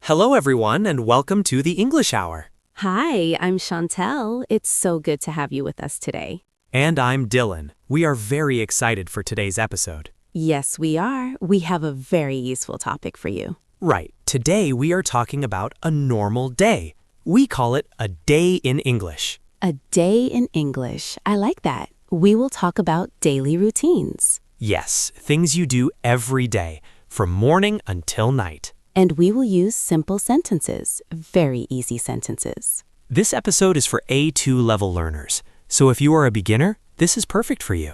Hello, everyone, and welcome to the English Hour. Hi, I'm Chantel. It's so good to have you with us today. And I'm Dylan. We are very excited for today's episode. Yes, we are. We have a very useful topic for you. Right, today we are talking about a normal day. We call it a day in English. A day in English. I like that. We will talk about daily routines. Yes, things you do every day, from morning until night. And we will use simple sentences, very easy sentences. This episode is for A2 level learners, so if you are a beginner, this is perfect for you.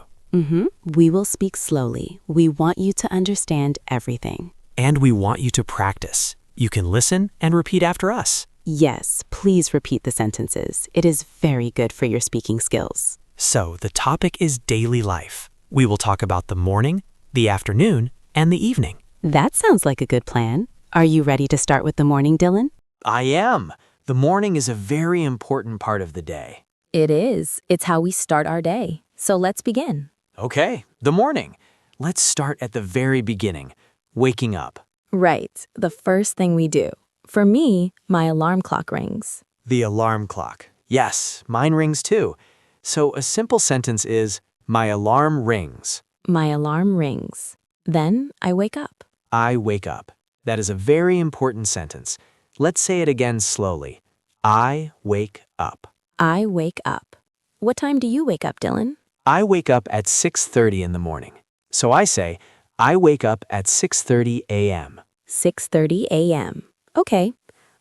We will speak slowly. We want you to understand everything. And we want you to practice. You can listen and repeat after us. Yes, please repeat the sentences. It is very good for your speaking skills. So, the topic is daily life. We will talk about the morning, the afternoon, and the evening. That sounds like a good plan. Are you ready to start with the morning, Dylan? I am. The morning is a very important part of the day. It is. It's how we start our day. So let's begin. Okay, the morning. Let's start at the very beginning, waking up. Right. The first thing we do. For me, my alarm clock rings. The alarm clock. Yes, mine rings too. So a simple sentence is, my alarm rings. My alarm rings. Then I wake up. I wake up. That is a very important sentence. Let's say it again slowly. I wake up. I wake up. What time do you wake up, Dylan? I wake up at 6:30 in the morning. So I say, I wake up at 6:30 a.m. 6:30 a.m. Okay.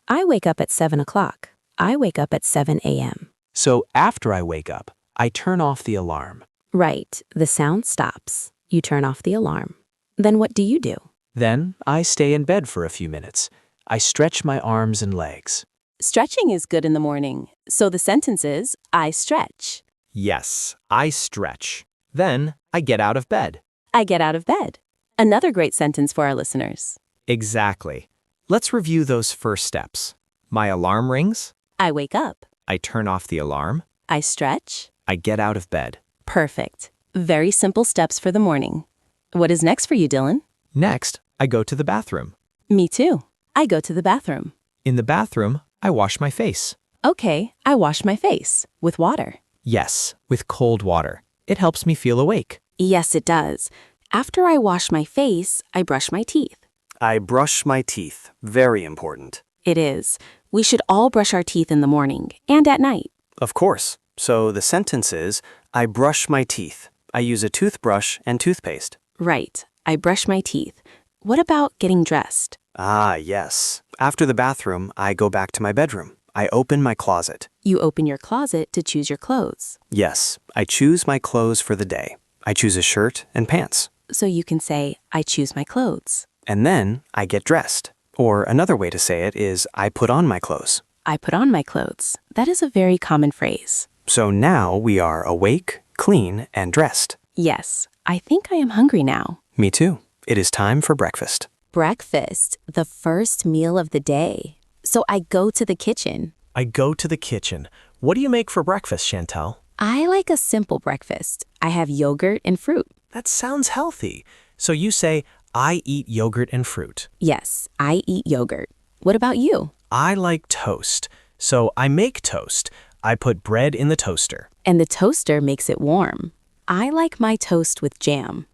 I wake up at 7 o'clock. I wake up at 7 a.m. So after I wake up, I turn off the alarm. Right. The sound stops. You turn off the alarm. Then what do you do? Then I stay in bed for a few minutes. I stretch my arms and legs. Stretching is good in the morning. So the sentence is, I stretch. Yes, I stretch. Then I get out of bed. I get out of bed. Another great sentence for our listeners. Exactly. Let's review those first steps. My alarm rings. I wake up. I turn off the alarm. I stretch. I get out of bed. Perfect. Very simple steps for the morning. What is next for you, Dylan? Next, I go to the bathroom. Me too. I go to the bathroom. In the bathroom, I wash my face. Okay, I wash my face with water. Yes, with cold water. It helps me feel awake. Yes, it does. After I wash my face, I brush my teeth. I brush my teeth. Very important. It is. We should all brush our teeth in the morning and at night. Of course. So the sentence is, I brush my teeth. I use a toothbrush and toothpaste. Right. I brush my teeth. What about getting dressed? Ah, yes. After the bathroom, I go back to my bedroom. I open my closet. You open your closet to choose your clothes. Yes, I choose my clothes for the day. I choose a shirt and pants. So you can say, I choose my clothes. And then I get dressed. Or another way to say it is, I put on my clothes. I put on my clothes. That is a very common phrase. So now we are awake, clean, and dressed. Yes, I think I am hungry now. Me too. It is time for breakfast. Breakfast, the first meal of the day. So I go to the kitchen. I go to the kitchen. What do you make for breakfast, Chantel? I like a simple breakfast. I have yogurt and fruit. That sounds healthy. So you say, I eat yogurt and fruit. Yes, I eat yogurt. What about you? I like toast. So I make toast. I put bread in the toaster. And the toaster makes it warm. I like my toast with jam.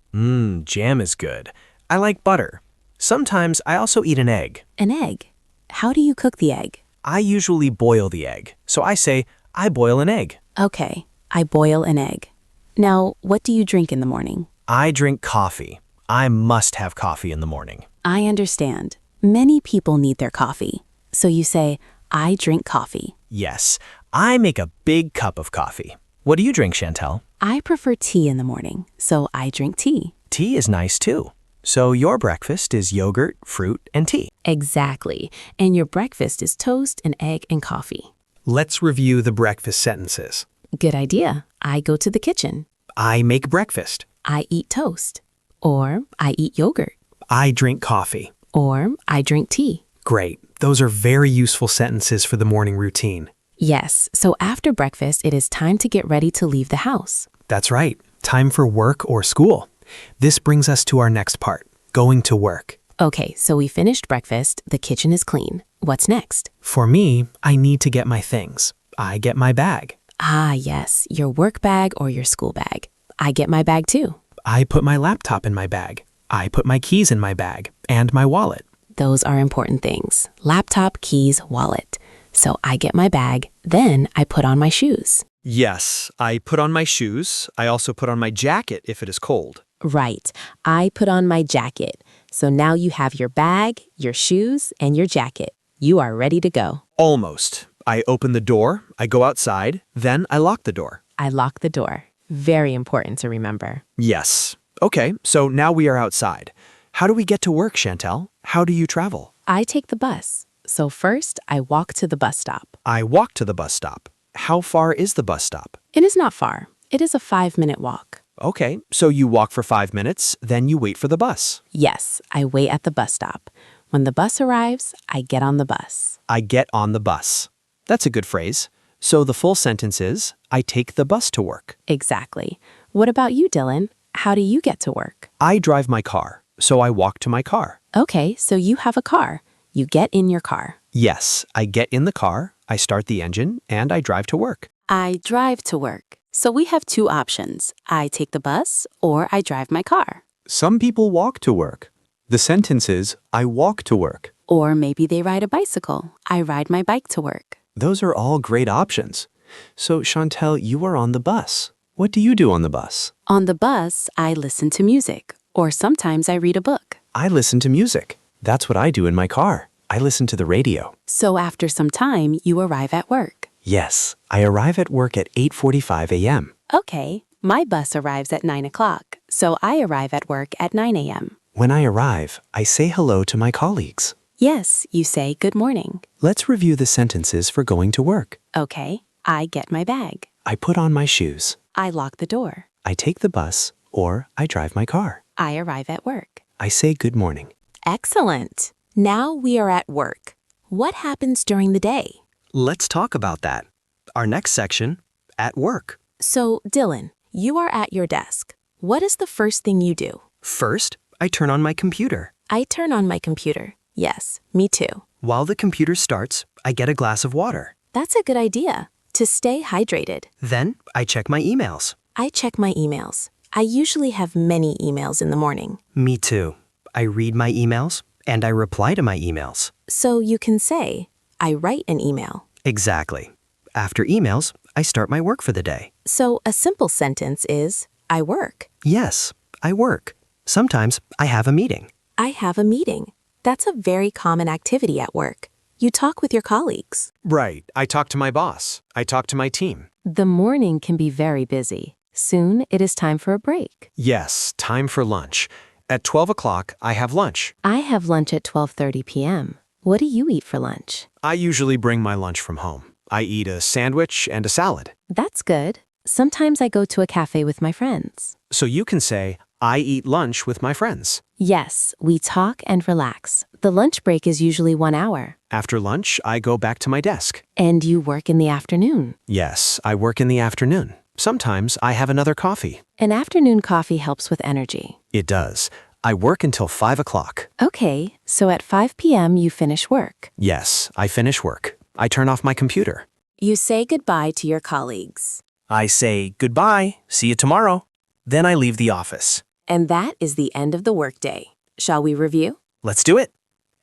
Jam is good. I like butter. Sometimes I also eat an egg. An egg? How do you cook the egg? I usually boil the egg. So I say, I boil an egg. Okay, I boil an egg. Now, what do you drink in the morning? I drink coffee. I must have coffee in the morning. I understand. Many people need their coffee. So you say, I drink coffee. Yes, I make a big cup of coffee. What do you drink, Chantel? I prefer tea in the morning, so I drink tea. Tea is nice too. So your breakfast is yogurt, fruit, and tea. Exactly. And your breakfast is toast, an egg, and coffee. Let's review the breakfast sentences. Good idea. I go to the kitchen. I make breakfast. I eat toast. Or I eat yogurt. I drink coffee. Or I drink tea. Great. Those are very useful sentences for the morning routine. Yes, so after breakfast, it is time to get ready to leave the house. That's right. Time for work or school. This brings us to our next part, going to work. Okay, so we finished breakfast. The kitchen is clean. What's next? For me, I need to get my things. I get my bag. Ah, yes, your work bag or your school bag. I get my bag too. I put my laptop in my bag. I put my keys in my bag and my wallet. Those are important things. Laptop, keys, wallet. So I get my bag, then I put on my shoes. Yes, I put on my shoes. I also put on my jacket if it is cold. Right, I put on my jacket. So now you have your bag, your shoes, and your jacket. You are ready to go. Almost. I open the door, I go outside, then I lock the door. I lock the door. Very important to remember. Yes. Okay, so now we are outside. How do we get to work, Chantel? How do you travel? I take the bus. So first, I walk to the bus stop. I walk to the bus stop. How far is the bus stop? It is not far. It is a 5-minute walk. Okay, so you walk for 5 minutes, then you wait for the bus. Yes, I wait at the bus stop. When the bus arrives, I get on the bus. I get on the bus. That's a good phrase. So the full sentence is, I take the bus to work. Exactly. What about you, Dylan? How do you get to work? I drive my car, so I walk to my car. Okay, so you have a car. You get in your car. Yes, I get in the car, I start the engine, and I drive to work. I drive to work. So we have two options. I take the bus or I drive my car. Some people walk to work. The sentence is, I walk to work. Or maybe they ride a bicycle. I ride my bike to work. Those are all great options. So, Chantel, you are on the bus. What do you do on the bus? On the bus, I listen to music. Or sometimes I read a book. I listen to music. That's what I do in my car. I listen to the radio. So after some time, you arrive at work. Yes, I arrive at work at 8:45 a.m. Okay, my bus arrives at 9 o'clock. So I arrive at work at 9 a.m. When I arrive, I say hello to my colleagues. Yes, you say good morning. Let's review the sentences for going to work. Okay, I get my bag. I put on my shoes. I lock the door. I take the bus or I drive my car. I arrive at work. I say good morning. Excellent. Now we are at work. What happens during the day? Let's talk about that. Our next section, at work. So, Dylan, you are at your desk. What is the first thing you do? First, I turn on my computer. I turn on my computer. Yes, me too. While the computer starts, I get a glass of water. That's a good idea. To stay hydrated. Then, I check my emails. I check my emails. I usually have many emails in the morning. Me too. I read my emails and I reply to my emails. So you can say, I write an email. Exactly. After emails, I start my work for the day. So a simple sentence is, I work. Yes, I work. Sometimes I have a meeting. I have a meeting. That's a very common activity at work. You talk with your colleagues. Right. I talk to my boss. I talk to my team. The morning can be very busy. Soon it is time for a break. Yes, time for lunch. At 12 o'clock, I have lunch. I have lunch at 12:30 p.m. What do you eat for lunch? I usually bring my lunch from home. I eat a sandwich and a salad. That's good. Sometimes I go to a cafe with my friends. So you can say, I eat lunch with my friends. Yes, we talk and relax. The lunch break is usually 1 hour. After lunch, I go back to my desk. And you work in the afternoon. Yes, I work in the afternoon. Sometimes I have another coffee. An afternoon coffee helps with energy. It does. I work until 5 o'clock. Okay, so at 5 p.m. you finish work. Yes, I finish work. I turn off my computer. You say goodbye to your colleagues. I say goodbye, see you tomorrow. Then I leave the office. And that is the end of the workday. Shall we review? Let's do it.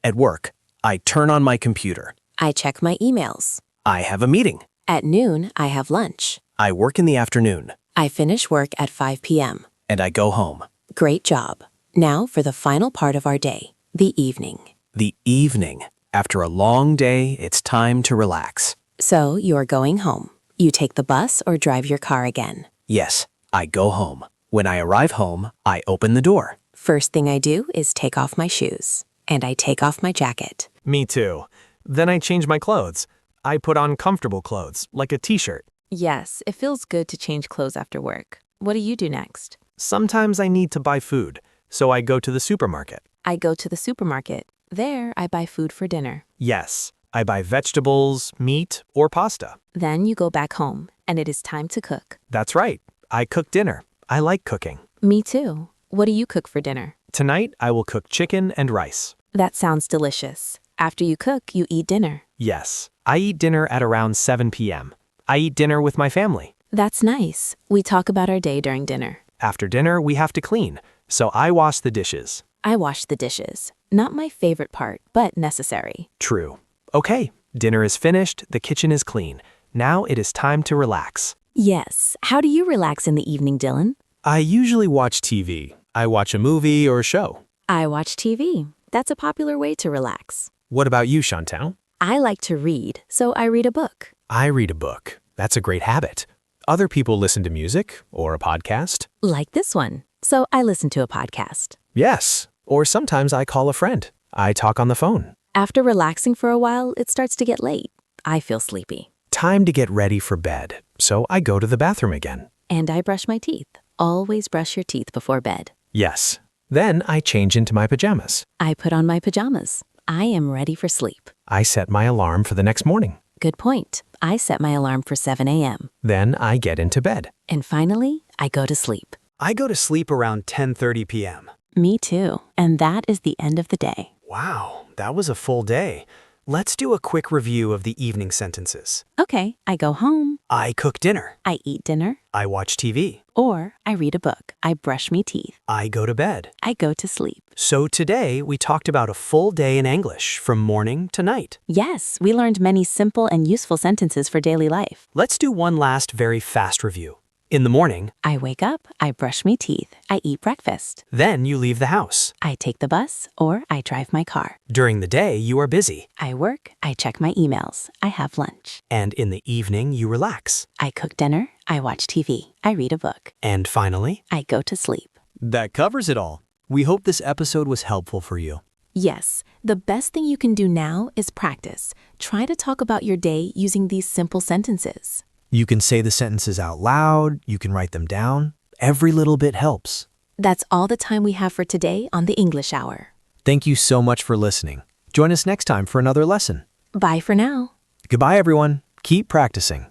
At work, I turn on my computer. I check my emails. I have a meeting. At noon, I have lunch. I work in the afternoon. I finish work at 5 p.m. And I go home. Great job. Now for the final part of our day, the evening. The evening. After a long day, it's time to relax. So you're going home. You take the bus or drive your car again. Yes, I go home. When I arrive home, I open the door. First thing I do is take off my shoes. And I take off my jacket. Me too. Then I change my clothes. I put on comfortable clothes, like a t-shirt. Yes, it feels good to change clothes after work. What do you do next? Sometimes I need to buy food, so I go to the supermarket. I go to the supermarket. There, I buy food for dinner. Yes, I buy vegetables, meat, or pasta. Then you go back home, and it is time to cook. That's right. I cook dinner. I like cooking. Me too. What do you cook for dinner? Tonight, I will cook chicken and rice. That sounds delicious. After you cook, you eat dinner. Yes, I eat dinner at around 7 p.m. I eat dinner with my family. That's nice. We talk about our day during dinner. After dinner, we have to clean, so I wash the dishes. I wash the dishes. Not my favorite part, but necessary. True. Okay, dinner is finished, the kitchen is clean. Now it is time to relax. Yes. How do you relax in the evening, Dylan? I usually watch TV. I watch a movie or a show. I watch TV. That's a popular way to relax. What about you, Chantel? I like to read, so I read a book. I read a book. That's a great habit. Other people listen to music or a podcast. Like this one. So I listen to a podcast. Yes, or sometimes I call a friend. I talk on the phone. After relaxing for a while, it starts to get late. I feel sleepy. Time to get ready for bed, so I go to the bathroom again. And I brush my teeth. Always brush your teeth before bed. Yes. Then I change into my pajamas. I put on my pajamas. I am ready for sleep. I set my alarm for the next morning. Good point. I set my alarm for 7 a.m. Then I get into bed. And finally, I go to sleep. I go to sleep around 10:30 p.m. Me too. And that is the end of the day. Wow, that was a full day. Let's do a quick review of the evening sentences. Okay, I go home. I cook dinner. I eat dinner. I watch TV. Or I read a book. I brush me teeth. I go to bed. I go to sleep. So today we talked about a full day in English from morning to night. Yes, we learned many simple and useful sentences for daily life. Let's do one last very fast review. In the morning, I wake up, I brush me teeth, I eat breakfast. then you leave the house. I take the bus or I drive my car. During the day, you are busy. I work, I check my emails, I have lunch. And in the evening, you relax. I cook dinner, I watch TV, I read a book. And finally, I go to sleep. that covers it all. We hope this episode was helpful for you. Yes, the best thing you can do now is practice. Try to talk about your day using these simple sentences. You can say the sentences out loud, you can write them down. Every little bit helps. That's all the time we have for today on the English Hour. Thank you so much for listening. Join us next time for another lesson. Bye for now. Goodbye, everyone. Keep practicing.